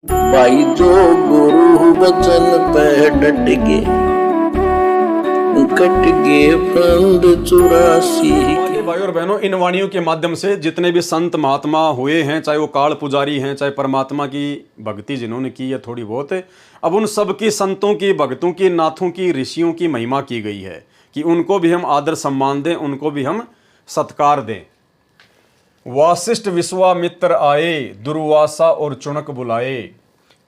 भाई जो गुरु वचन पे डट गे, कट गे फंद 84। भाई और बहनों, इन वाणियों के माध्यम से जितने भी संत महात्मा हुए हैं, चाहे वो काल पुजारी हैं, चाहे परमात्मा की भक्ति जिन्होंने की है थोड़ी बहुत, अब उन सब की संतों की, भक्तों की, नाथों की, ऋषियों की महिमा की गई है कि उनको भी हम आदर सम्मान दें, उनको भी हम सत्कार दें। वासिष्ठ विश्वामित्र आए, दुर्वासा और चुनक बुलाए,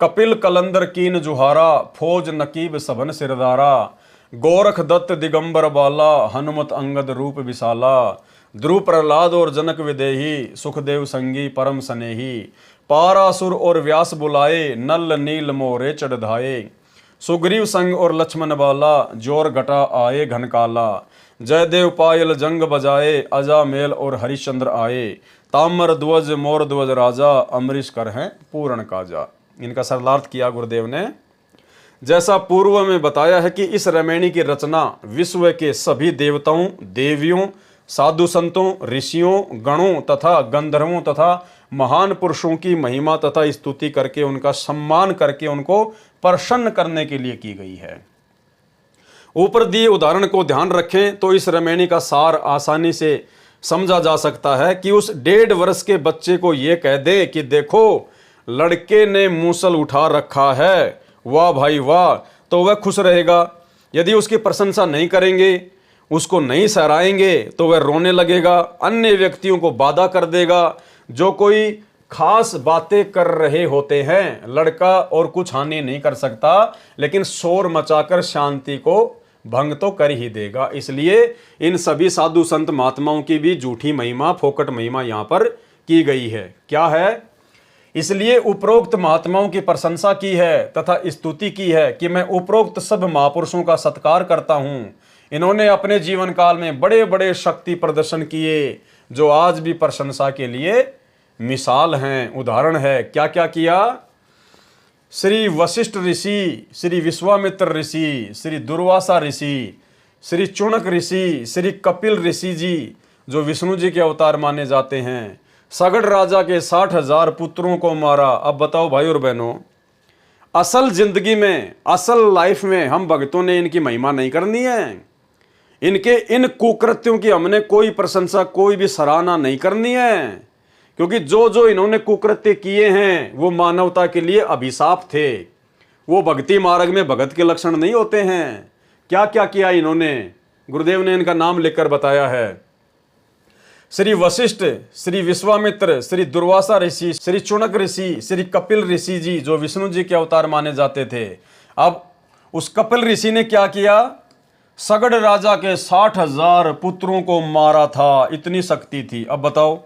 कपिल कलंदर कीन जुहारा, फौज नकीब सबन सिरदारा, गोरख दत्त दिगंबर बाला, हनुमत अंगद रूप विशाला, ध्रुव प्रहलाद और जनक विदेही, सुखदेव संगी परम स्नेही, पारासुर और व्यास बुलाए, नल नील मोरे चढ़ाए, सुग्रीव संग और लक्ष्मण बाला, जोर घटा आए घन काला, जयदेव पायल जंग बजाए, अजामेल और हरिश्चंद्र आए, ताम्र ध्वज मोर ध्वज राजा, अमरीश कर हैं पूर्ण काजा। इनका सरलार्थ किया गुरुदेव ने। जैसा पूर्व में बताया है कि इस रामायणी की रचना विश्व के सभी देवताओं, देवियों, साधु संतों, ऋषियों, गणों तथा गंधर्वों तथा महान पुरुषों की महिमा तथा स्तुति करके, उनका सम्मान करके, उनको प्रसन्न करने के लिए की गई है। ऊपर दिए उदाहरण को ध्यान रखें तो इस रामायणी का सार आसानी से समझा जा सकता है कि उस 1.5 वर्ष के बच्चे को यह कह दे कि देखो लड़के ने मूसल उठा रखा है, वाह भाई वाह, तो वह खुश रहेगा। यदि उसकी प्रशंसा नहीं करेंगे, उसको नहीं सराहेंगे, तो वह रोने लगेगा, अन्य व्यक्तियों को बाधा कर देगा। जो कोई खास बातें कर रहे होते हैं, लड़का और कुछ हानि नहीं कर सकता, लेकिन शोर मचाकर शांति को भंग तो कर ही देगा। इसलिए इन सभी साधु संत महात्माओं की भी झूठी महिमा, फोकट महिमा यहां पर की गई है। क्या है? इसलिए उपरोक्त महात्माओं की प्रशंसा की है तथा स्तुति की है कि मैं उपरोक्त सब महापुरुषों का सत्कार करता हूं। इन्होंने अपने जीवन काल में बड़े बड़े शक्ति प्रदर्शन किए, जो आज भी प्रशंसा के लिए मिसाल हैं, उदाहरण है। क्या क्या किया? श्री वशिष्ठ ऋषि, श्री विश्वामित्र ऋषि, श्री दुर्वासा ऋषि, श्री चुनक ऋषि, श्री कपिल ऋषि जी, जो विष्णु जी के अवतार माने जाते हैं, सगड़ राजा के 60,000 पुत्रों को मारा। अब बताओ भाई और बहनों, असल जिंदगी में, असल लाइफ में हम भक्तों ने इनकी महिमा नहीं करनी है। इनके इन कुकृत्यों की हमने कोई प्रशंसा, कोई भी सराहना नहीं करनी है, क्योंकि जो जो इन्होंने कुकृत्य किए हैं वो मानवता के लिए अभिशाप थे। वो भक्ति मार्ग में भगत के लक्षण नहीं होते हैं। क्या क्या किया इन्होंने? गुरुदेव ने इनका नाम लिखकर बताया है। श्री वशिष्ठ, श्री विश्वामित्र, श्री दुर्वासा ऋषि, श्री चुनक ऋषि, श्री कपिल ऋषि जी, जो विष्णु जी के अवतार माने जाते थे। अब उस कपिल ऋषि ने क्या किया? सगड़ राजा के 60,000 पुत्रों को मारा था, इतनी शक्ति थी। अब बताओ,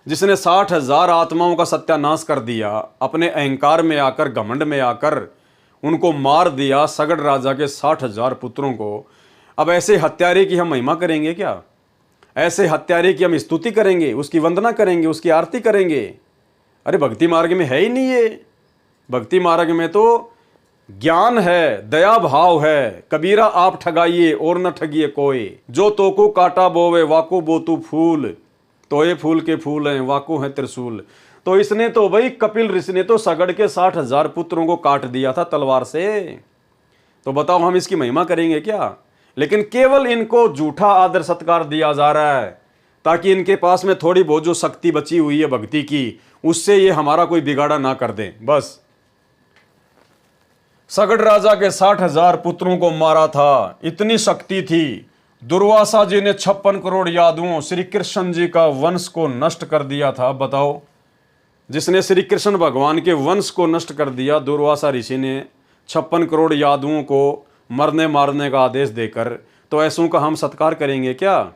जिसने 60,000 आत्माओं का सत्यानाश कर दिया, अपने अहंकार में आकर, घमंड में आकर उनको मार दिया, सगड़ राजा के 60,000 पुत्रों को। अब ऐसे हत्यारे की हम महिमा करेंगे क्या? ऐसे हत्यारे की हम स्तुति करेंगे, उसकी वंदना करेंगे, उसकी आरती करेंगे? अरे भक्ति मार्ग में है ही नहीं ये। भक्ति मार्ग में तो ज्ञान है, दया भाव है। कबीरा आप ठगाइए और न ठगिए कोई, जो तोको काटा बोवे वाको बोतु फूल, तो ये फूल के फूल हैं, वाको है त्रिशूल। तो इसने तो भाई, कपिल ऋषि ने तो सगड़ के 60,000 पुत्रों को काट दिया था तलवार से। तो बताओ हम इसकी महिमा करेंगे क्या? लेकिन केवल इनको झूठा आदर सत्कार दिया जा रहा है, ताकि इनके पास में थोड़ी बहुत जो शक्ति बची हुई है भक्ति की, उससे ये हमारा कोई बिगाड़ा ना कर दें। बस सगड़ राजा के 60,000 पुत्रों को मारा था, इतनी शक्ति थी। दुर्वासा जी ने 56 करोड़ यादवों, श्री कृष्ण जी का वंश को नष्ट कर दिया था। अब बताओ, जिसने श्री कृष्ण भगवान के वंश को नष्ट कर दिया, दुर्वासा ऋषि ने 56 करोड़ यादवों को मरने मारने का आदेश देकर, तो ऐसों का हम सत्कार करेंगे क्या?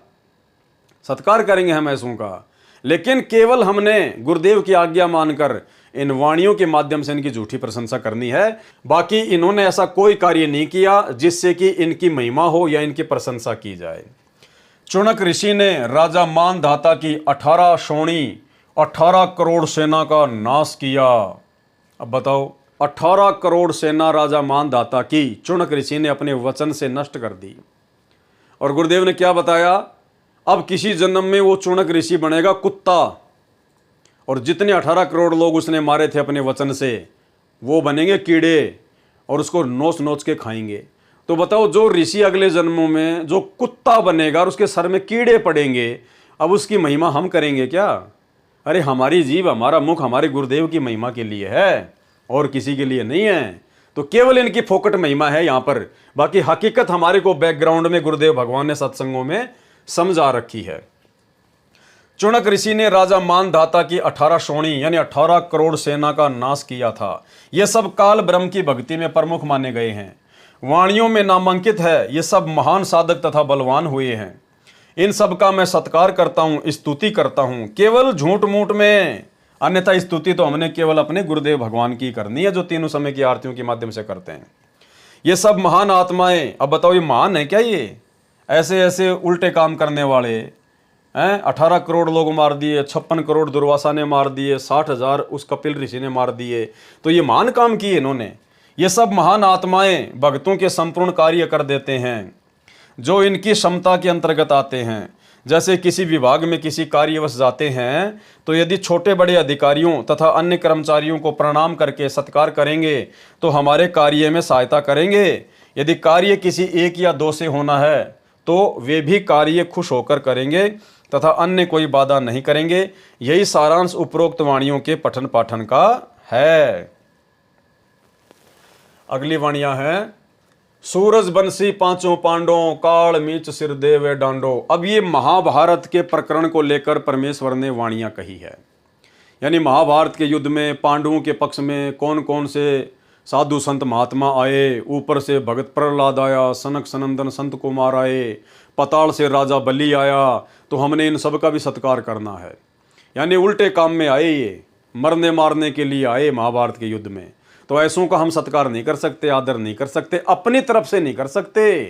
सत्कार करेंगे हम ऐसों का। लेकिन केवल हमने गुरुदेव की आज्ञा मानकर इन वाणियों के माध्यम से इनकी झूठी प्रशंसा करनी है। बाकी इन्होंने ऐसा कोई कार्य नहीं किया जिससे कि इनकी महिमा हो या इनकी प्रशंसा की जाए। चुनक ऋषि ने राजा मानधाता की 18 श्रोणी, 18 करोड़ सेना का नाश किया। अब बताओ, 18 करोड़ सेना राजा मानधाता की चुनक ऋषि ने अपने वचन से नष्ट कर दी। और गुरुदेव ने क्या बताया? अब किसी जन्म में वो चुनक ऋषि बनेगा कुत्ता, और जितने 18 करोड़ लोग उसने मारे थे अपने वचन से, वो बनेंगे कीड़े और उसको नोच नोच के खाएंगे। तो बताओ, जो ऋषि अगले जन्मों में जो कुत्ता बनेगा और उसके सर में कीड़े पड़ेंगे, अब उसकी महिमा हम करेंगे क्या? अरे हमारी जीभ, हमारा मुख हमारे गुरुदेव की महिमा के लिए है और किसी के लिए नहीं है। तो केवल इनकी फोकट महिमा है यहाँ पर, बाकी हकीकत हमारे को बैकग्राउंड में गुरुदेव भगवान ने सत्संगों में समझा रखी है। चुनक ऋषि ने राजा मानधाता की 18 श्रोणी यानी 18 करोड़ सेना का नाश किया था। ये सब काल ब्रह्म की भक्ति में प्रमुख माने गए हैं, वाणियों में नामांकित है। ये सब महान साधक तथा बलवान हुए हैं। इन सब का मैं सत्कार करता हूँ, स्तुति करता हूँ, केवल झूठ मूठ में। अन्यथा स्तुति तो हमने केवल अपने गुरुदेव भगवान की करनी है, जो तीनों समय की आरतियों के माध्यम से करते हैं। ये सब महान आत्माएं, अब बताओ ये महान है क्या? ये ऐसे ऐसे उल्टे काम करने वाले हैं। 18 करोड़ लोग मार दिए, 56 करोड़ दुर्वासा ने मार दिए, 60,000 उस कपिल ऋषि ने मार दिए। तो ये महान काम किए इन्होंने। ये सब महान आत्माएं भक्तों के संपूर्ण कार्य कर देते हैं, जो इनकी क्षमता के अंतर्गत आते हैं। जैसे किसी विभाग में किसी कार्यवश जाते हैं, तो यदि छोटे बड़े अधिकारियों तथा अन्य कर्मचारियों को प्रणाम करके सत्कार करेंगे तो हमारे कार्य में सहायता करेंगे। यदि कार्य किसी एक या दो से होना है तो वे भी कार्य खुश होकर करेंगे तथा अन्य कोई बाधा नहीं करेंगे। यही सारांश उपरोक्त वाणियों के पठन पाठन का है। अगली वाणियां हैं, सूरज बंसी पांचों पांडवों, काल मीच सिर देवे डांडो। अब ये महाभारत के प्रकरण को लेकर परमेश्वर ने वाणियां कही है। यानी महाभारत के युद्ध में पांडवों के पक्ष में कौन कौन से साधु संत महात्मा आए, ऊपर से भगत प्रहलाद आया, सनक सनंदन संत कुमार आए, पताल से राजा बलि आया, तो हमने इन सब का भी सत्कार करना है। यानी उल्टे काम में आए, ये मरने मारने के लिए आए महाभारत के युद्ध में। तो ऐसों का हम सत्कार नहीं कर सकते, आदर नहीं कर सकते, अपनी तरफ से नहीं कर सकते,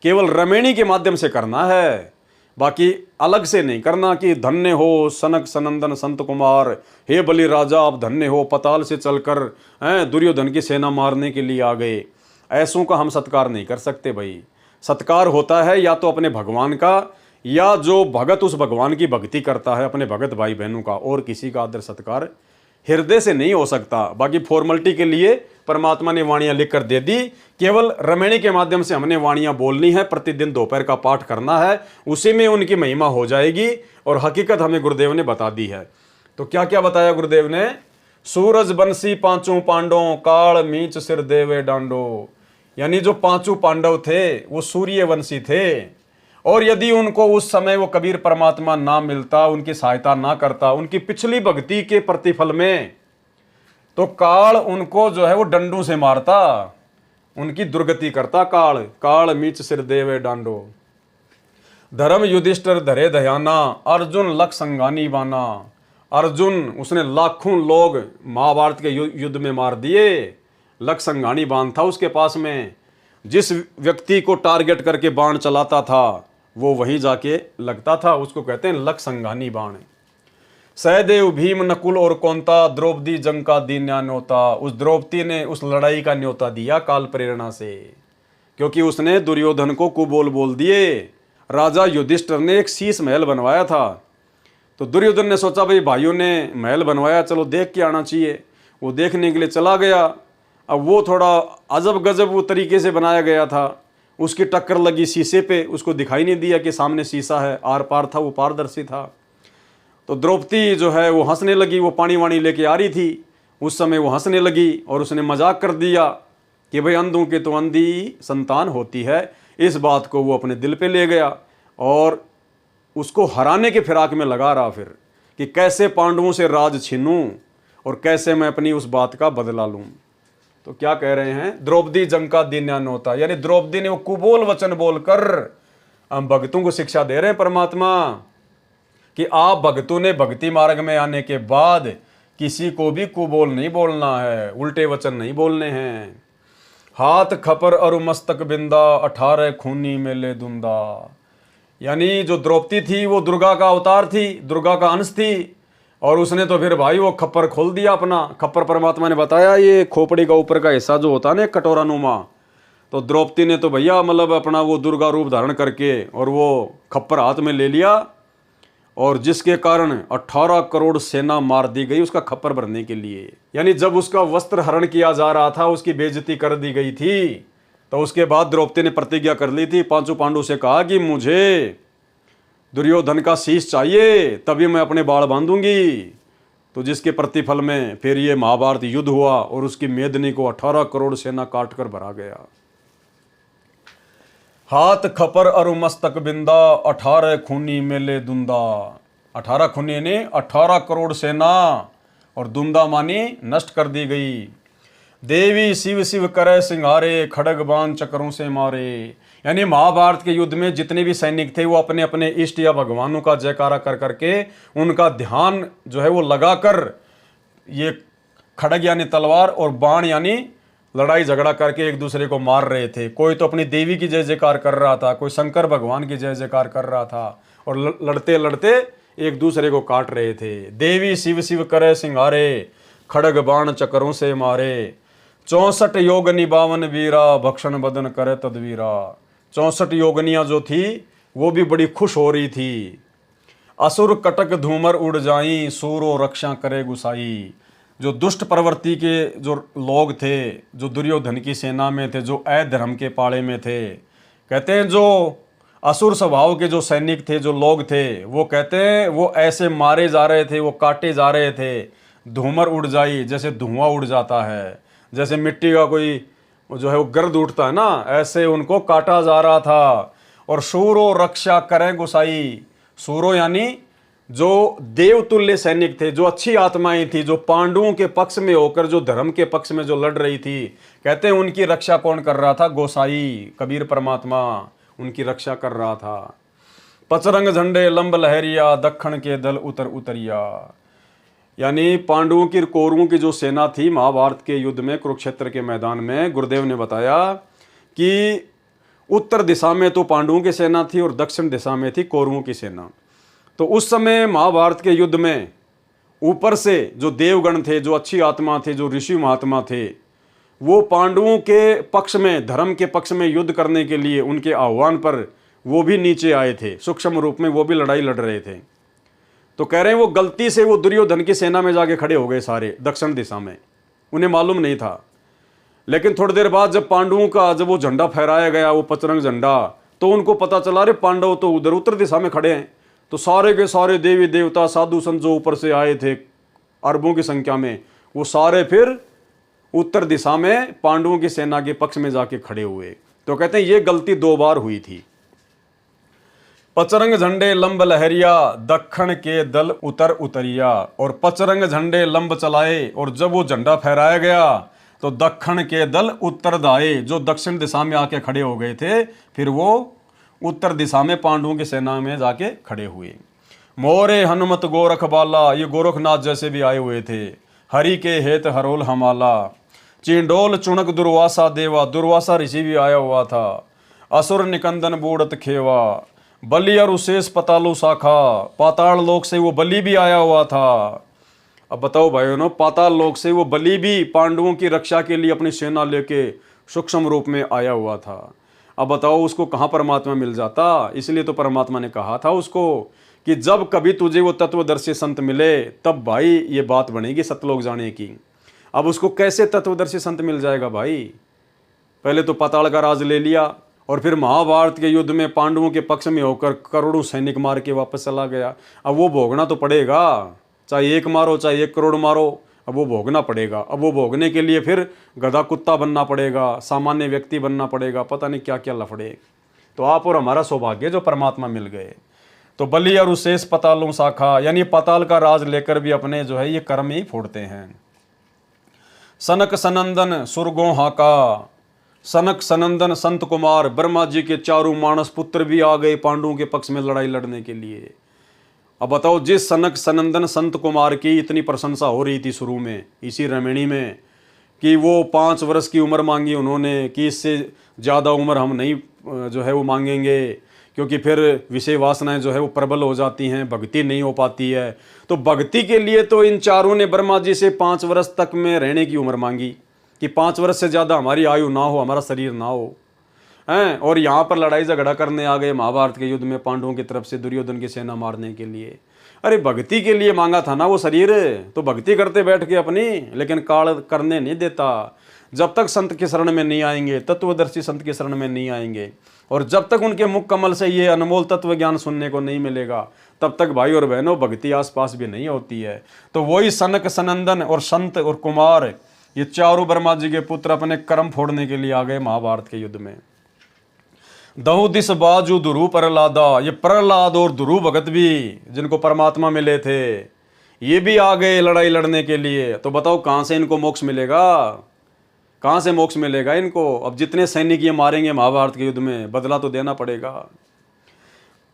केवल रमेणी के माध्यम से करना है, बाकी अलग से नहीं करना कि धन्य हो सनक सनंदन संत कुमार, हे बलि राजा आप धन्य हो, पताल से चलकर दुर्योधन की सेना मारने के लिए आ गए। ऐसों का हम सत्कार नहीं कर सकते भाई। सत्कार होता है या तो अपने भगवान का, या जो भगत उस भगवान की भक्ति करता है अपने भगत भाई बहनों का, और किसी का आदर सत्कार हृदय से नहीं हो सकता। बाकी फॉर्मेलिटी के लिए परमात्मा ने वाणियां लिखकर दे दी, केवल रमेणी के माध्यम से हमने वाणियां बोलनी है, प्रतिदिन दोपहर का पाठ करना है, उसी में उनकी महिमा हो जाएगी। और हकीकत हमें गुरुदेव ने बता दी है। तो क्या क्या बताया गुरुदेव ने? सूरज बंसी पांचों पांडवों, काल मीच सिर देवे डांडो। यानी जो पांचों पांडव थे वो सूर्यवंशी थे, और यदि उनको उस समय वो कबीर परमात्मा ना मिलता, उनकी सहायता ना करता उनकी पिछली भक्ति के प्रतिफल में, तो काल उनको जो है वो डंडों से मारता, उनकी दुर्गति करता काल। काल मीच सिर देवे डांडो। धर्म युधिष्ठिर धरे दयाना, अर्जुन लख संगानी बाना। अर्जुन उसने लाखों लोग महाभारत के युद्ध में मार दिए, लख संगानी बाण था उसके पास में। जिस व्यक्ति को टारगेट करके बाण चलाता था वो वहीं जाके लगता था, उसको कहते हैं लख संगानी बाण। सहदेव भीम नकुल और कौंता, द्रौपदी जंग का दी न्योता। उस द्रौपदी ने उस लड़ाई का न्योता दिया काल प्रेरणा से, क्योंकि उसने दुर्योधन को कुबोल बोल दिए। राजा युधिष्ठिर ने एक शीश महल बनवाया था, तो दुर्योधन ने सोचा भाई भाइयों ने महल बनवाया, चलो देख के आना चाहिए। वो देखने के लिए चला गया। अब वो थोड़ा अजब गजब वो तरीके से बनाया गया था, उसकी टक्कर लगी शीशे पे, उसको दिखाई नहीं दिया कि सामने शीशा है, आर पार था, वो पारदर्शी था। तो द्रौपदी जो है वो हंसने लगी, वो पानी वाणी लेके आ रही थी, उस समय वो हंसने लगी और उसने मजाक कर दिया कि भाई अंधों की तो अंधी संतान होती है। इस बात को वो अपने दिल पे ले गया और उसको हराने के फिराक में लगा रहा फिर, कि कैसे पांडवों से राज छीनूं और कैसे मैं अपनी उस बात का बदला लूं। तो क्या कह रहे हैं? द्रौपदी जंग का दीन्यान होता, यानी द्रौपदी ने वो कुबोल वचन बोलकर हम भक्तों को शिक्षा दे रहे हैं परमात्मा कि आप भक्तों ने भक्ति मार्ग में आने के बाद किसी को भी कुबोल नहीं बोलना है, उल्टे वचन नहीं बोलने हैं। हाथ खपर और मस्तक बिंदा, 18 खूनी मेले दुंदा। यानी जो द्रौपदी थी वो दुर्गा का अवतार थी, दुर्गा का अंश थी, और उसने तो फिर भाई वो खप्पर खोल दिया अपना। खप्पर परमात्मा ने बताया ये खोपड़ी का ऊपर का हिस्सा जो होता है ना कटोरा नुमा, तो द्रौपदी ने तो भैया मतलब अपना वो दुर्गा रूप धारण करके और वो खप्पर हाथ में ले लिया और जिसके कारण 18 करोड़ सेना मार दी गई उसका खप्पर भरने के लिए। यानी जब उसका वस्त्र हरण किया जा रहा था, उसकी बेइज्जती कर दी गई थी, तो उसके बाद द्रौपदी ने प्रतिज्ञा कर ली थी, पांचों पांडु से कहा कि मुझे दुर्योधन का शीश चाहिए, तभी मैं अपने बाल बांधूंगी। तो जिसके प्रतिफल में फिर ये महाभारत युद्ध हुआ और उसकी मेदनी को 18 करोड़ सेना काट कर भरा गया। हाथ खपर अरु मस्तक बिंदा, 18 खूनी मेले दुंदा। 18 खूनी ने 18 करोड़ सेना और दुंदा मानी नष्ट कर दी गई। देवी शिव शिव करे सिंहारे, खड़ग बाण चक्रों से मारे। यानी महाभारत के युद्ध में जितने भी सैनिक थे वो अपने अपने इष्ट या भगवानों का जयकारा कर करके उनका ध्यान जो है वो लगाकर ये खड़ग यानी तलवार और बाण यानी लड़ाई झगड़ा करके एक दूसरे को मार रहे थे। कोई तो अपनी देवी की जय जयकार कर रहा था, कोई शंकर भगवान की जय जयकार कर रहा था और लड़ते लड़ते एक दूसरे को काट रहे थे। देवी शिव शिव करे सिंहारे, खड़ग बाण चक्रों से मारे। 64 योगनी 52 वीरा, भक्षण बदन करे तदवीरा। 64 योगनियां जो थी वो भी बड़ी खुश हो रही थी। असुर कटक धूमर उड़ जाई, सूरो रक्षा करे गुसाई। जो दुष्ट प्रवृत्ति के जो लोग थे, जो दुर्योधन की सेना में थे, जो अधर्म के पाले में थे, कहते हैं जो असुर स्वभाव के जो सैनिक थे, जो लोग थे, वो कहते हैं वो ऐसे मारे जा रहे थे, वो काटे जा रहे थे। धूमर उड़ जाई, जैसे धुआं उड़ जाता है, जैसे मिट्टी का कोई जो है वो गर्द उठता है ना, ऐसे उनको काटा जा रहा था। और सूरो रक्षा करें गुसाई। सूरो यानी जो देवतुल्य सैनिक थे, जो अच्छी आत्माएं थी, जो पांडवों के पक्ष में होकर जो धर्म के पक्ष में जो लड़ रही थी, कहते हैं उनकी रक्षा कौन कर रहा था? गोसाई कबीर परमात्मा उनकी रक्षा कर रहा था। पचरंग झंडे लंब लहरिया, दक्षिण के दल उतर उतरिया। यानी पांडवों की कौरवों की जो सेना थी महाभारत के युद्ध में, कुरुक्षेत्र के मैदान में, गुरुदेव ने बताया कि उत्तर दिशा में तो पांडवों की सेना थी और दक्षिण दिशा में थी कौरवों की सेना। तो उस समय महाभारत के युद्ध में ऊपर से जो देवगण थे, जो अच्छी आत्मा थे, जो ऋषि महात्मा थे, वो पांडवों के पक्ष में, धर्म के पक्ष में युद्ध करने के लिए उनके आह्वान पर वो भी नीचे आए थे, सूक्ष्म रूप में वो भी लड़ाई लड़ रहे थे। तो कह रहे हैं वो गलती से वो दुर्योधन की सेना में जाके खड़े हो गए सारे दक्षिण दिशा में, उन्हें मालूम नहीं था। लेकिन थोड़ी देर बाद जब पांडवों का जब वो झंडा फहराया गया, वो पचरंग झंडा, तो उनको पता चला रे पांडव तो उधर उत्तर दिशा में खड़े हैं। तो सारे के सारे देवी देवता साधु संत जो ऊपर से आए थे अरबों की संख्या में, वो सारे फिर उत्तर दिशा में पांडवों की सेना के पक्ष में जाके खड़े हुए। तो कहते हैं ये गलती 2 बार हुई थी। पचरंग झंडे लंब लहरिया, दक्षिण के दल उतर उतरिया। और पचरंग झंडे लंब चलाए और जब वो झंडा फहराया गया तो दक्षिण के दल उत्तर दाए, जो दक्षिण दिशा में आके खड़े हो गए थे, फिर वो उत्तर दिशा में पांडवों की सेना में जाके खड़े हुए। मोरे हनुमत गोरख बाला, ये गोरखनाथ जैसे भी आए हुए थे। हरि के हेत हरोल हमाला, चिंडोल चुनक दुर्वासा देवा, दुर्वासा ऋषि भी आया हुआ था। असुर निकंदन बूढ़त खेवा, बलि और उशेष पतालु शाखा, पाताल लोक से वो बलि भी आया हुआ था। अब बताओ भाइयों, पाताल लोक से वो बलि भी पांडवों की रक्षा के लिए अपनी सेना लेके सूक्ष्म रूप में आया हुआ था। अब बताओ उसको कहाँ परमात्मा मिल जाता? इसलिए तो परमात्मा ने कहा था उसको कि जब कभी तुझे वो तत्वदर्शी संत मिले तब भाई ये बात बनेगी सतलोक जाने की। अब उसको कैसे तत्वदर्शी संत मिल जाएगा भाई? पहले तो पाताल का राज ले लिया और फिर महाभारत के युद्ध में पांडवों के पक्ष में होकर करोड़ों सैनिक मार के वापस चला गया। अब वो भोगना तो पड़ेगा, चाहे 1 मारो चाहे 1 करोड़ मारो, अब वो भोगना पड़ेगा। अब वो भोगने के लिए फिर गधा कुत्ता बनना पड़ेगा, सामान्य व्यक्ति बनना पड़ेगा, पता नहीं क्या क्या लफड़े। तो आप और हमारा सौभाग्य जो परमात्मा मिल गए। तो बलि और उशेष पतालों शाखा, यानी पाताल का राज लेकर भी अपने जो है ये कर्म ही फोड़ते हैं। सनक सनंदन सुरगों हाका, सनक सनंदन संत कुमार, ब्रह्मा जी के 4 मानस पुत्र भी आ गए पांडवों के पक्ष में लड़ाई लड़ने के लिए। अब बताओ जिस सनक सनंदन संत कुमार की इतनी प्रशंसा हो रही थी शुरू में इसी रमणी में कि वो 5 वर्ष की उम्र मांगी उन्होंने कि इससे ज़्यादा उम्र हम नहीं जो है वो मांगेंगे, क्योंकि फिर विषय वासनाएं जो है वो प्रबल हो जाती हैं, भक्ति नहीं हो पाती है। तो भक्ति के लिए तो इन चारों ने ब्रह्मा जी से 5 वर्ष तक में रहने की उम्र मांगी कि 5 वर्ष से ज़्यादा हमारी आयु ना हो, हमारा शरीर ना हो। हैं, और यहाँ पर लड़ाई झगड़ा करने आ गए महाभारत के युद्ध में पांडवों की तरफ से दुर्योधन की सेना मारने के लिए। अरे भक्ति के लिए मांगा था ना वो शरीर, तो भक्ति करते बैठ के अपनी, लेकिन काल करने नहीं देता। जब तक संत के शरण में नहीं आएंगे, तत्वदर्शी संत के शरण में नहीं आएंगे, और जब तक उनके मुख कमल से ये अनमोल तत्व ज्ञान सुनने को नहीं मिलेगा, तब तक भाई और बहनों भक्ति आसपास भी नहीं होती है। तो वही सनक सनंदन और संत और कुमार, ये चारों ब्रह्मा जी के पुत्र अपने कर्म फोड़ने के लिए आ गए महाभारत के युद्ध में। दहु दिस बाजू दुरु प्रहलादा, ये प्रहलाद और दुरु भगत भी जिनको परमात्मा मिले थे, ये भी आ गए लड़ाई लड़ने के लिए। तो बताओ कहां से इनको मोक्ष मिलेगा, कहां से मोक्ष मिलेगा इनको? अब जितने सैनिक ये मारेंगे महाभारत के युद्ध में, बदला तो देना पड़ेगा।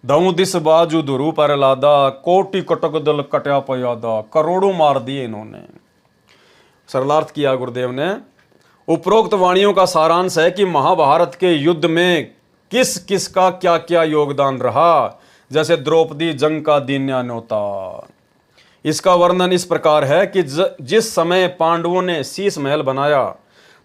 दहु दिस बाजू दुरु प्रहलादा, कोटि कटक दल कट्या पयादा, करोड़ों मार दिए इन्होंने। सरलार्थ किया गुरुदेव ने। उपरोक्त वाणियों का सारांश है कि महाभारत के युद्ध में किस किस का क्या क्या योगदान रहा। जैसे द्रौपदी जंग का दीन्या न्योता, इसका वर्णन इस प्रकार है कि जिस समय पांडवों ने शीश महल बनाया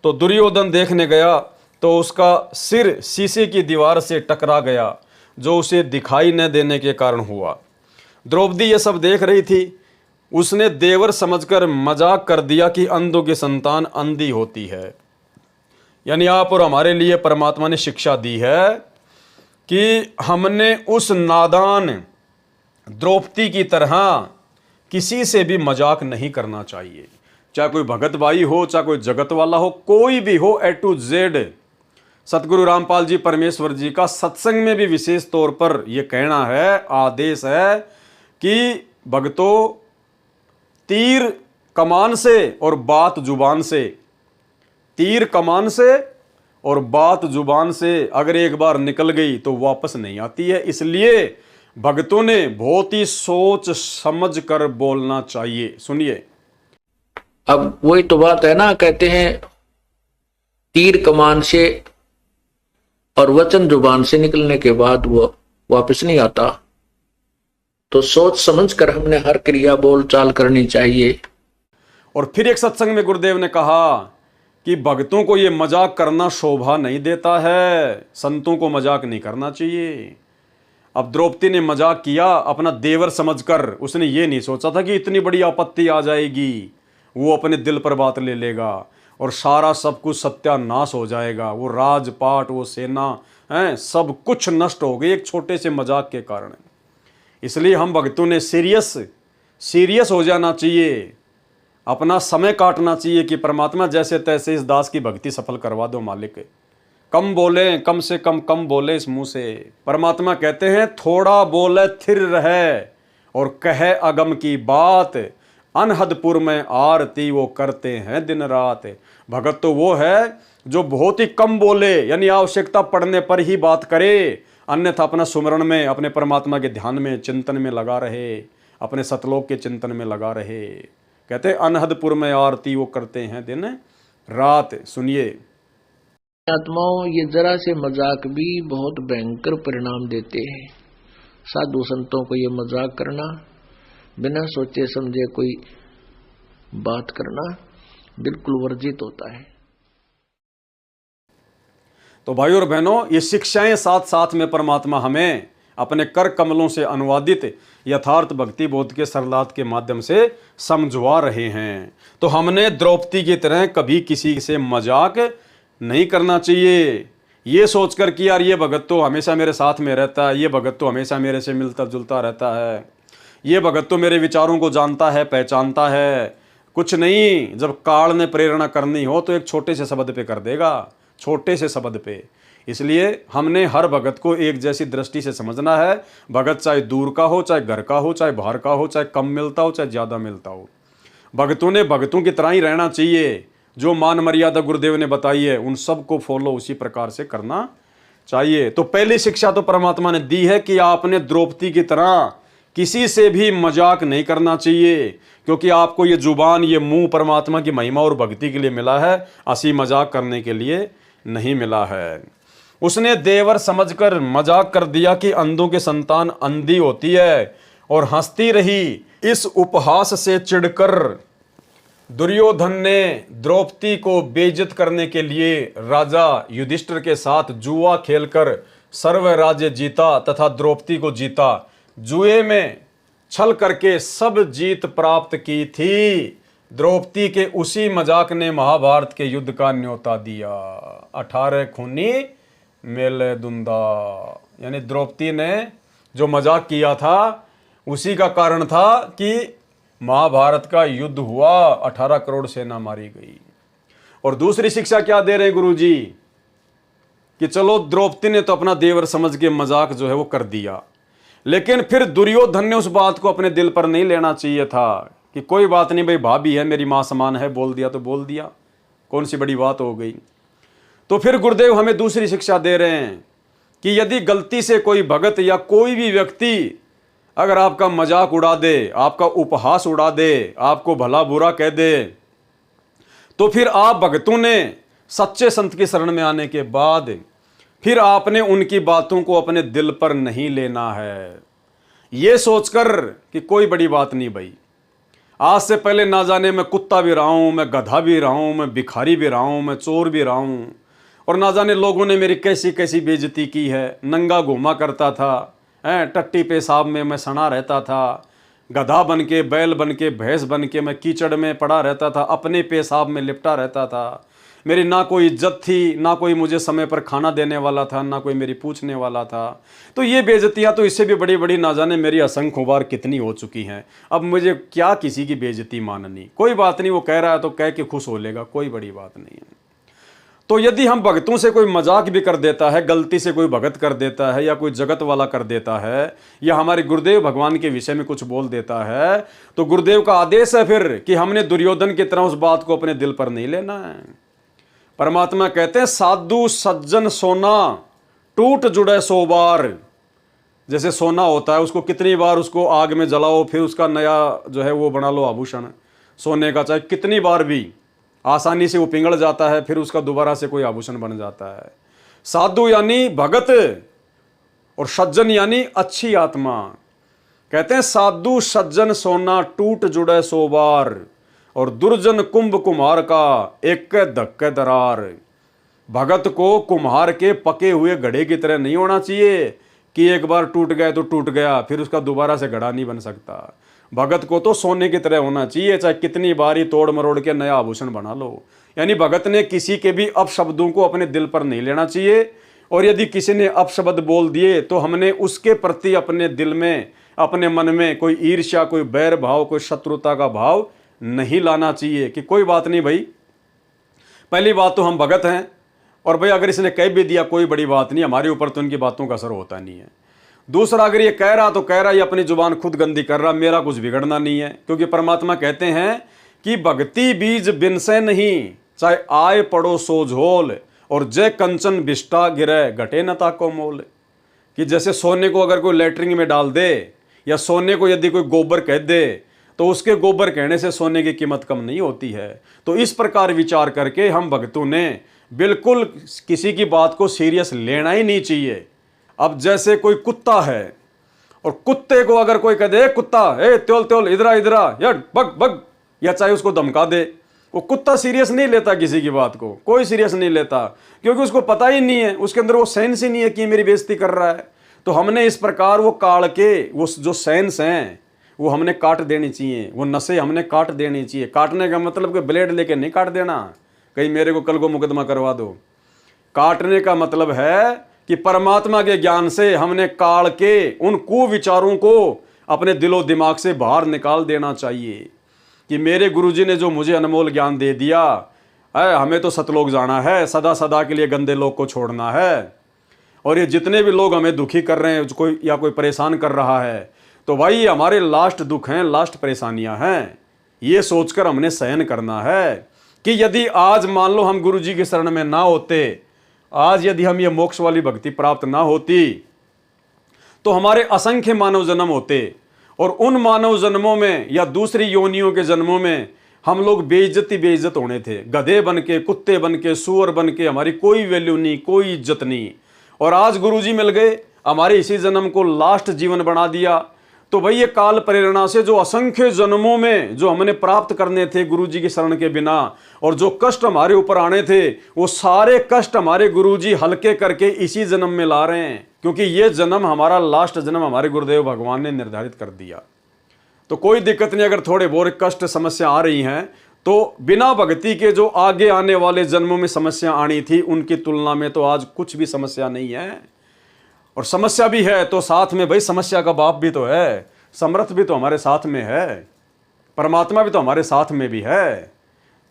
तो दुर्योधन देखने गया तो उसका सिर शीशे की दीवार से टकरा गया, जो उसे दिखाई न देने के कारण हुआ। द्रौपदी ये सब देख रही थी, उसने देवर समझकर मजाक कर दिया कि अंधों की संतान अंधी होती है। यानी आप और हमारे लिए परमात्मा ने शिक्षा दी है कि हमने उस नादान द्रौपदी की तरह किसी से भी मजाक नहीं करना चाहिए, चाहे कोई भगत भाई हो, चाहे कोई जगत वाला हो, कोई भी हो, ए टू जेड। सतगुरु रामपाल जी परमेश्वर जी का सत्संग में भी विशेष तौर पर यह कहना है, आदेश है कि भक्तों, तीर कमान से और बात जुबान से, तीर कमान से और बात जुबान से अगर एक बार निकल गई तो वापस नहीं आती है। इसलिए भक्तों ने बहुत ही सोच समझ कर बोलना चाहिए। सुनिए, अब वही तो बात है ना, कहते हैं तीर कमान से और वचन जुबान से निकलने के बाद वो वापस नहीं आता। तो सोच समझ कर हमने हर क्रिया बोल चाल करनी चाहिए। और फिर एक सत्संग में गुरुदेव ने कहा कि भक्तों को ये मजाक करना शोभा नहीं देता है, संतों को मजाक नहीं करना चाहिए। अब द्रौपदी ने मजाक किया अपना देवर समझकर, उसने ये नहीं सोचा था कि इतनी बड़ी आपत्ति आ जाएगी, वो अपने दिल पर बात ले लेगा और सारा सब कुछ सत्यानाश हो जाएगा, वो राजपाट, वो सेना है, सब कुछ नष्ट हो गई एक छोटे से मजाक के कारण। इसलिए हम भक्तों ने सीरियस हो जाना चाहिए, अपना समय काटना चाहिए कि परमात्मा जैसे तैसे इस दास की भक्ति सफल करवा दो मालिक। कम बोले, कम से कम बोले इस मुंह से। परमात्मा कहते हैं थोड़ा बोले थिर रहे और कहे अगम की बात, अनहदपुर में आरती वो करते हैं दिन रात। भगत तो वो है जो बहुत ही कम बोले, यानी आवश्यकता पड़ने पर ही बात करे, अन्यथा अपना सुमरण में, अपने परमात्मा के ध्यान में, चिंतन में लगा रहे, अपने सतलोक के चिंतन में लगा रहे। कहते हैं अनहदपुर में आरती वो करते हैं दिन रात। सुनिए, आत्माओं, ये जरा से मजाक भी बहुत भयंकर परिणाम देते हैं। साधु संतों को ये मजाक करना, बिना सोचे समझे कोई बात करना बिल्कुल वर्जित होता है। तो भाई और बहनों, ये शिक्षाएं साथ साथ में परमात्मा हमें अपने कर कमलों से अनुवादित यथार्थ भक्ति बोध के सरलात के माध्यम से समझवा रहे हैं। तो हमने द्रौपदी की तरह कभी किसी से मजाक नहीं करना चाहिए, ये सोचकर कि यार ये भगत तो हमेशा मेरे साथ में रहता है, ये भगत तो हमेशा मेरे से मिलता जुलता रहता है, ये भगत तो मेरे विचारों को जानता है, पहचानता है। कुछ नहीं, जब काल ने प्रेरणा करनी हो तो एक छोटे से शब्द पे कर देगा, छोटे से शब्द पे। इसलिए हमने हर भगत को एक जैसी दृष्टि से समझना है। भगत चाहे दूर का हो, चाहे घर का हो, चाहे बाहर का हो, चाहे कम मिलता हो, चाहे ज़्यादा मिलता हो, भगतों ने भगतों की तरह ही रहना चाहिए। जो मान मर्यादा गुरुदेव ने बताई है उन सबको फॉलो उसी प्रकार से करना चाहिए। तो पहली शिक्षा तो परमात्मा ने दी है कि आपने द्रौपदी की तरह किसी से भी मजाक नहीं करना चाहिए, क्योंकि आपको ये जुबान, ये मुंह परमात्मा की महिमा और भक्ति के लिए मिला है, हंसी मजाक करने के लिए नहीं मिला है। उसने देवर समझकर मजाक कर दिया कि अंधों की संतान अंधी होती है और हंसती रही। इस उपहास से चिढ़कर दुर्योधन ने द्रौपदी को बेइज्जत करने के लिए राजा युधिष्ठिर के साथ जुआ खेलकर सर्व राज्य जीता तथा द्रौपदी को जीता। जुए में छल करके सब जीत प्राप्त की थी। द्रौपदी के उसी मजाक ने महाभारत के युद्ध का न्योता दिया। 18 खूनी मेले दुंदा, यानी द्रौपदी ने जो मजाक किया था उसी का कारण था कि महाभारत का युद्ध हुआ, 18 करोड़ सेना मारी गई। और दूसरी शिक्षा क्या दे रहे हैं गुरुजी कि चलो द्रौपदी ने तो अपना देवर समझ के मजाक जो है वो कर दिया, लेकिन फिर दुर्योधन ने उस बात को अपने दिल पर नहीं लेना चाहिए था कि कोई बात नहीं भाई, भाभी है मेरी मां समान है, बोल दिया तो बोल दिया, कौन सी बड़ी बात हो गई। तो फिर गुरुदेव हमें दूसरी शिक्षा दे रहे हैं कि यदि गलती से कोई भगत या कोई भी व्यक्ति अगर आपका मजाक उड़ा दे, आपका उपहास उड़ा दे, आपको भला बुरा कह दे, तो फिर आप भगतों ने सच्चे संत की शरण में आने के बाद फिर आपने उनकी बातों को अपने दिल पर नहीं लेना है, ये सोचकर कि कोई बड़ी बात नहीं भाई, आज से पहले ना जाने मैं कुत्ता भी रहा हूं, मैं गधा भी रहा हूं, मैं भिखारी भी रहा हूं, मैं चोर भी रहा हूं, और ना जाने लोगों ने मेरी कैसी कैसी बेइज्जती की है। नंगा घूमा करता था, टट्टी पेशाब में मैं सना रहता था, गधा बन के, बैल बन के, भैंस बन के मैं कीचड़ में पड़ा रहता था, अपने पेशाब में लिपटा रहता था। मेरी ना कोई इज्जत थी, ना कोई मुझे समय पर खाना देने वाला था, ना कोई मेरी पूछने वाला था। तो ये बेइज्जतियाँ तो इससे भी बड़ी बड़ी ना जाने मेरी असंख्य बार कितनी हो चुकी हैं। अब मुझे क्या किसी की बेइज्जती माननी, कोई बात नहीं, वो कह रहा है तो कह के खुश हो लेगा, कोई बड़ी बात नहीं है। तो यदि हम भगतों से कोई मजाक भी कर देता है, गलती से कोई भगत कर देता है, या कोई जगत वाला कर देता है, या हमारे गुरुदेव भगवान के विषय में कुछ बोल देता है, तो गुरुदेव का आदेश है फिर कि हमने दुर्योधन की तरह उस बात को अपने दिल पर नहीं लेना है। परमात्मा कहते हैं साधु सज्जन सोना टूट जुड़े 100 बार। जैसे सोना होता है, उसको कितनी बार उसको आग में जलाओ, फिर उसका नया जो है वो बना लो आभूषण सोने का, चाहे कितनी बार भी आसानी से वो पिघल जाता है, फिर उसका दोबारा से कोई आभूषण बन जाता है। साधु यानी भगत और सज्जन यानी अच्छी आत्मा। कहते हैं साधु सज्जन सोना टूट जुड़े 100 बार, और दुर्जन कुंभ कुम्हार का एक धक्के दरार। भगत को कुम्हार के पके हुए घड़े की तरह नहीं होना चाहिए कि एक बार टूट गया तो टूट गया, फिर उसका दोबारा से घड़ा नहीं बन सकता। भगत को तो सोने की तरह होना चाहिए, चाहे कितनी बारी तोड़ मरोड़ के नया आभूषण बना लो। यानी भगत ने किसी के भी अपशब्दों को अपने दिल पर नहीं लेना चाहिए, और यदि किसी ने अपशब्द बोल दिए तो हमने उसके प्रति अपने दिल में, अपने मन में कोई ईर्ष्या, कोई बैर भाव, कोई शत्रुता का भाव नहीं लाना चाहिए कि कोई बात नहीं भाई, पहली बात तो हम भगत हैं, और भाई अगर इसने कह भी दिया कोई बड़ी बात नहीं, हमारे ऊपर तो उनकी बातों का असर होता नहीं है। दूसरा, अगर ये कह रहा तो कह रहा, ये अपनी जुबान खुद गंदी कर रहा, मेरा कुछ बिगड़ना नहीं है, क्योंकि परमात्मा कहते हैं कि भक्ति बीज बिन से नहीं, चाहे आए पड़ो सो झोल, और जय कंचन बिष्टा गिरे घटे न ताको मोल। कि जैसे सोने को अगर कोई लेटरिंग में डाल दे, या सोने को यदि कोई गोबर कह दे, तो उसके गोबर कहने से सोने की कीमत कम नहीं होती है। तो इस प्रकार विचार करके हम भक्तों ने बिल्कुल किसी की बात को सीरियस लेना ही नहीं चाहिए। अब जैसे कोई कुत्ता है, और कुत्ते को अगर कोई कह दे कुत्ता, ए त्योल त्योल इधरा इधरा, या बग बग, या चाहे उसको धमका दे, वो कुत्ता सीरियस नहीं लेता किसी की बात को, कोई सीरियस नहीं लेता, क्योंकि उसको पता ही नहीं है, उसके अंदर वो सेंस ही नहीं है कि मेरी बेइज्जती कर रहा है। तो हमने इस प्रकार वो काट के, वो जो सेंस हैं वो हमने काट देनी चाहिए, वो नसें हमने काट देनी चाहिए। काटने का मतलब कि ब्लेड लेके नहीं काट देना, कहीं मेरे को कल को मुकदमा करवा दो। काटने का मतलब है कि परमात्मा के ज्ञान से हमने काट के उन कुविचारों को अपने दिलो दिमाग से बाहर निकाल देना चाहिए कि मेरे गुरुजी ने जो मुझे अनमोल ज्ञान दे दिया, हमें तो सतलोक जाना है, सदा सदा के लिए गंदे लोग को छोड़ना है। और ये जितने भी लोग हमें दुखी कर रहे हैं, कोई या कोई परेशान कर रहा है, तो भाई हमारे लास्ट दुख हैं, लास्ट परेशानियां हैं, ये सोचकर हमने सहन करना है कि यदि आज मान लो हम गुरुजी की शरण में ना होते, आज यदि हम ये मोक्ष वाली भक्ति प्राप्त ना होती, तो हमारे असंख्य मानव जन्म होते, और उन मानव जन्मों में या दूसरी योनियों के जन्मों में हम लोग बेइज्जत होने थे, गधे बन के, कुत्ते बन के, सुअर बन के, हमारी कोई वैल्यू नहीं, कोई इज्जत नहीं। और आज गुरुजी मिल गए, हमारे इसी जन्म को लास्ट जीवन बना दिया, तो भाई ये काल प्रेरणा से जो असंख्य जन्मों में जो हमने प्राप्त करने थे गुरु जी की शरण के बिना, और जो कष्ट हमारे ऊपर आने थे, वो सारे कष्ट हमारे गुरु जी हल्के करके इसी जन्म में ला रहे हैं, क्योंकि ये जन्म हमारा लास्ट जन्म हमारे गुरुदेव भगवान ने निर्धारित कर दिया। तो कोई दिक्कत नहीं, अगर थोड़े बहुत कष्ट समस्या आ रही हैं तो बिना भक्ति के जो आगे आने वाले जन्मों में समस्या आनी थी उनकी तुलना में तो आज कुछ भी समस्या नहीं है। और समस्या भी है तो साथ में भाई समस्या का बाप भी तो है, समर्थ भी तो हमारे साथ में है, परमात्मा भी तो हमारे साथ में भी है।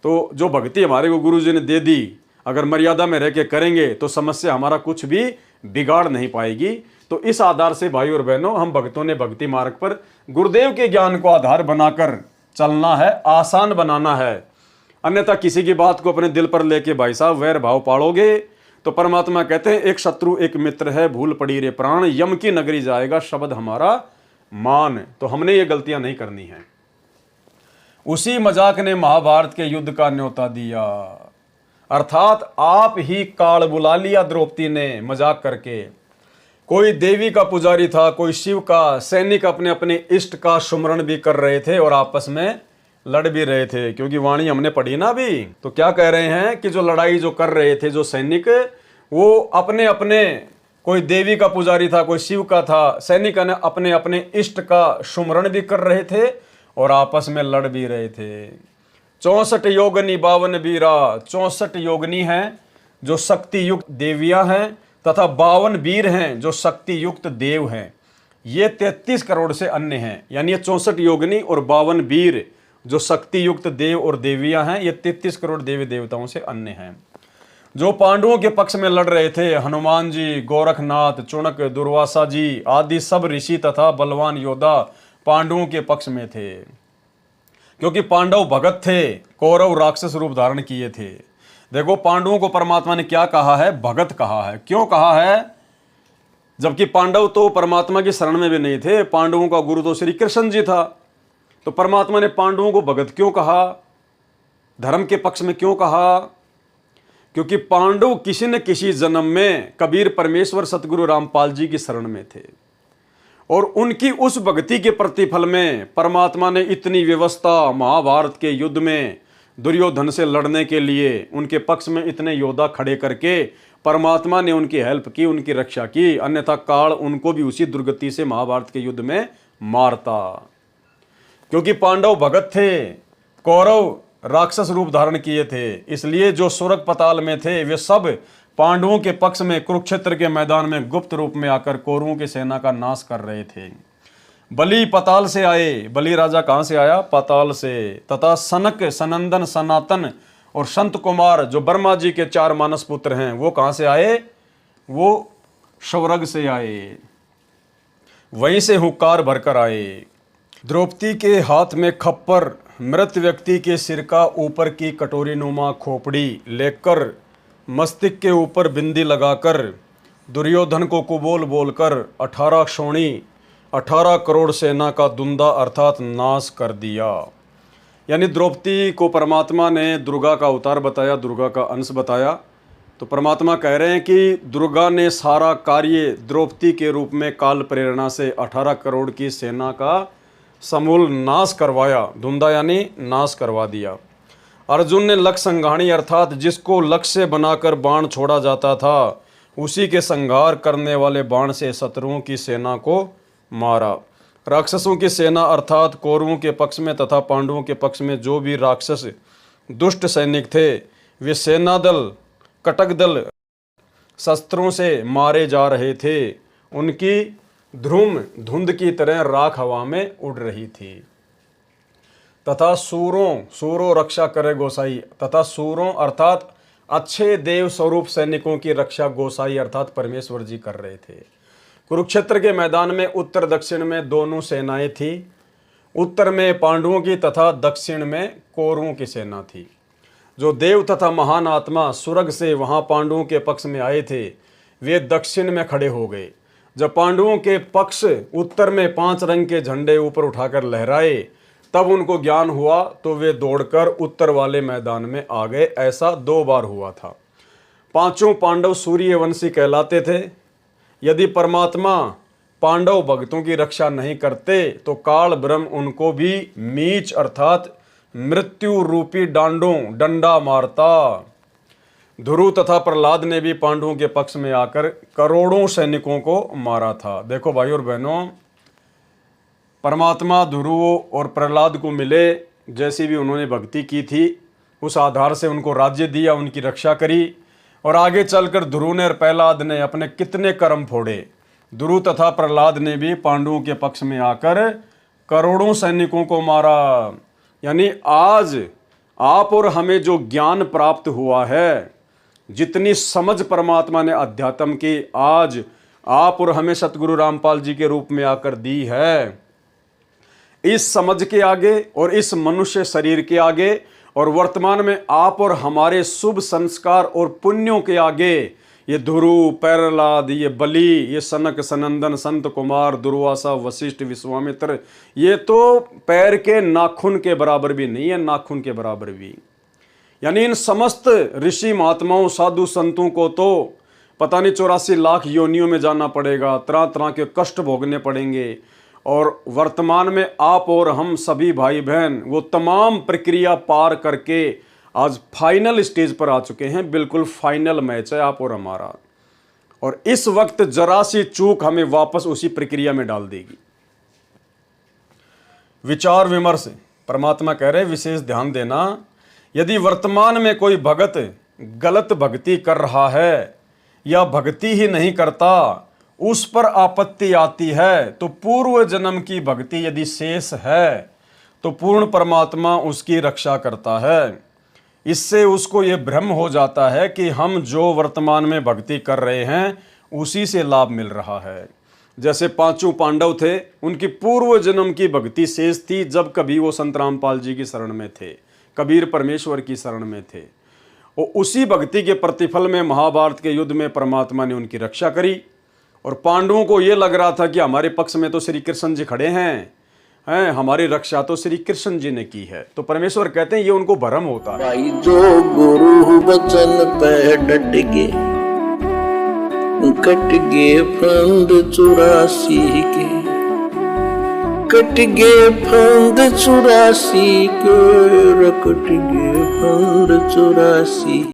तो जो भक्ति हमारे को गुरु जी ने दे दी, अगर मर्यादा में रह के करेंगे तो समस्या हमारा कुछ भी बिगाड़ नहीं पाएगी। तो इस आधार से भाई और बहनों, हम भक्तों ने भक्ति मार्ग पर गुरुदेव के ज्ञान को आधार बनाकर चलना है, आसान बनाना है। अन्यथा किसी की बात को अपने दिल पर लेके भाई साहब वैर भाव पालोगे तो परमात्मा कहते हैं एक शत्रु एक मित्र है, भूल पड़ी रे प्राण, यम की नगरी जाएगा शब्द हमारा मान। तो हमने ये गलतियां नहीं करनी है। उसी मजाक ने महाभारत के युद्ध का न्योता दिया, अर्थात आप ही काल बुला लिया द्रौपदी ने मजाक करके। कोई देवी का पुजारी था, कोई शिव का, सैनिक अपने अपने इष्ट का सुमरण भी कर रहे थे और आपस में लड़ भी रहे थे, क्योंकि वाणी हमने पढ़ी ना अभी। तो क्या कह रहे हैं कि जो लड़ाई जो कर रहे थे जो सैनिक, वो अपने अपने, कोई देवी का पुजारी था, कोई शिव का था, सैनिक ने अपने अपने इष्ट का सुमरण भी कर रहे थे और आपस में लड़ भी रहे थे। 64 योगनी 52 वीरा, 64 योगनी हैं जो शक्ति युक्त देवियां हैं तथा 52 वीर हैं जो शक्ति युक्त देव हैं। ये 33 करोड़ से अन्य हैं, यानी ये 64 योगनी और 52 वीर जो शक्ति युक्त देव और देवियां हैं, ये 33 करोड़ देवी देवताओं से अन्य हैं। जो पांडवों के पक्ष में लड़ रहे थे, हनुमान जी, गोरखनाथ, चुणक, दुर्वासा जी आदि सब ऋषि तथा बलवान योद्धा पांडवों के पक्ष में थे, क्योंकि पांडव भगत थे, कौरव राक्षस रूप धारण किए थे। देखो पांडवों को परमात्मा ने क्या कहा है? भगत कहा है। क्यों कहा है? जबकि पांडव तो परमात्मा की शरण में भी नहीं थे, पांडवों का गुरु तो श्री कृष्ण जी था। तो परमात्मा ने पांडवों को भगत क्यों कहा? धर्म के पक्ष में क्यों कहा? क्योंकि पांडव किसी न किसी जन्म में कबीर परमेश्वर सतगुरु रामपाल जी की शरण में थे, और उनकी उस भक्ति के प्रतिफल में परमात्मा ने इतनी व्यवस्था, महाभारत के युद्ध में दुर्योधन से लड़ने के लिए उनके पक्ष में इतने योद्धा खड़े करके परमात्मा ने उनकी हेल्प की, उनकी रक्षा की। अन्यथा काल उनको भी उसी दुर्गति से महाभारत के युद्ध में मारता। क्योंकि पांडव भगत थे, कौरव राक्षस रूप धारण किए थे, इसलिए जो स्वर्ग पताल में थे वे सब पांडवों के पक्ष में कुरुक्षेत्र के मैदान में गुप्त रूप में आकर कौरवों की सेना का नाश कर रहे थे। बलि पाताल से आए, बलि राजा कहाँ से आया? पाताल से। तथा सनक, सनंदन, सनातन और संत कुमार जो ब्रह्मा जी के 4 मानस पुत्र हैं, वो कहाँ से आए? वो स्वर्ग से आए, वहीं से हुंकार भरकर आए। द्रौपदी के हाथ में खप्पर, मृत व्यक्ति के सिर का ऊपर की कटोरी नुमा खोपड़ी लेकर, मस्तिष्क के ऊपर बिंदी लगाकर, दुर्योधन को कुबोल बोलकर 18 क्षोणी 18 करोड़ सेना का दुंदा अर्थात नाश कर दिया। यानी द्रौपदी को परमात्मा ने दुर्गा का अवतार बताया, दुर्गा का अंश बताया। तो परमात्मा कह रहे हैं कि दुर्गा ने सारा कार्य द्रौपदी के रूप में काल प्रेरणा से 18 करोड़ की सेना का समूल नाश करवाया। धुंधा यानी नाश करवा दिया। अर्जुन ने लक्ष्य संघाणी अर्थात जिसको लक्ष्य बनाकर बाण छोड़ा जाता था, उसी के संहार करने वाले बाण से शत्रुओं की सेना को मारा। राक्षसों की सेना अर्थात कौरवों के पक्ष में तथा पांडवों के पक्ष में जो भी राक्षस दुष्ट सैनिक थे, वे सेना दल, कटक दल शस्त्रों से मारे जा रहे थे। उनकी ध्रुम धुंध की तरह राख हवा में उड़ रही थी। तथा सूरों रक्षा करे गोसाई, तथा सूरों अर्थात अच्छे देव स्वरूप सैनिकों की रक्षा गोसाई अर्थात परमेश्वर जी कर रहे थे। कुरुक्षेत्र के मैदान में उत्तर दक्षिण में दोनों सेनाएं थी। उत्तर में पांडवों की तथा दक्षिण में कौरवों की सेना थी। जो देव तथा महान आत्मा स्वर्ग से वहां पांडवों के पक्ष में आए थे, वे दक्षिण में खड़े हो गए। जब पांडवों के पक्ष उत्तर में 5 रंग के झंडे ऊपर उठाकर लहराए, तब उनको ज्ञान हुआ तो वे दौड़कर उत्तर वाले मैदान में आ गए। ऐसा 2 बार हुआ था। 5 पांडव सूर्यवंशी कहलाते थे। यदि परमात्मा पांडव भक्तों की रक्षा नहीं करते तो काल ब्रह्म उनको भी मीच अर्थात मृत्यु रूपी डंडा मारता। ध्रुव तथा प्रहलाद ने भी पांडवों के पक्ष में आकर करोड़ों सैनिकों को मारा था। देखो भाई और बहनों, परमात्मा ध्रुव और प्रहलाद को मिले, जैसी भी उन्होंने भक्ति की थी उस आधार से उनको राज्य दिया, उनकी रक्षा करी, और आगे चलकर ध्रुव ने और प्रहलाद ने अपने कितने कर्म फोड़े। ध्रुव तथा प्रहलाद ने भी पांडवों के पक्ष में आकर करोड़ों सैनिकों को मारा। यानी आज आप और हमें जो ज्ञान प्राप्त हुआ है, जितनी समझ परमात्मा ने अध्यात्म की आज आप और हमें सतगुरु रामपाल जी के रूप में आकर दी है, इस समझ के आगे और इस मनुष्य शरीर के आगे और वर्तमान में आप और हमारे शुभ संस्कार और पुण्यों के आगे ये ध्रुव, प्रहलाद, ये बलि, ये सनक, सनंदन, संत कुमार, दुर्वासा, वशिष्ठ, विश्वामित्र, ये तो पैर के नाखून के बराबर भी नहीं है, नाखून के बराबर भी। यानी इन समस्त ऋषि महात्माओं, साधु संतों को तो पता नहीं 84 लाख योनियों में जाना पड़ेगा, तरह तरह के कष्ट भोगने पड़ेंगे, और वर्तमान में आप और हम सभी भाई बहन वो तमाम प्रक्रिया पार करके आज फाइनल स्टेज पर आ चुके हैं। बिल्कुल फाइनल मैच है आप और हमारा, और इस वक्त जरा सी चूक हमें वापस उसी प्रक्रिया में डाल देगी। विचार विमर्श, परमात्मा कह रहे विशेष ध्यान देना, यदि वर्तमान में कोई भगत गलत भक्ति कर रहा है या भक्ति ही नहीं करता, उस पर आपत्ति आती है, तो पूर्व जन्म की भक्ति यदि शेष है तो पूर्ण परमात्मा उसकी रक्षा करता है। इससे उसको ये भ्रम हो जाता है कि हम जो वर्तमान में भक्ति कर रहे हैं उसी से लाभ मिल रहा है। जैसे पांचों पांडव थे, उनकी पूर्व जन्म की भक्ति शेष थी जब कभी वो संत रामपाल जी की शरण में थे, कबीर परमेश्वर की शरण में थे, और उसी भक्ति के प्रतिफल में महाभारत के युद्ध में परमात्मा ने उनकी रक्षा करी। और पांडवों को ये लग रहा था कि हमारे पक्ष में तो श्री कृष्ण जी खड़े हैं, हमारी रक्षा तो श्री कृष्ण जी ने की है। तो परमेश्वर कहते हैं ये उनको भ्रम होता है। भाई जो गुरु वचन पे डट गे, कट गे फंद 84 के, कट गे फंद 84 के, कट गे फंद 84।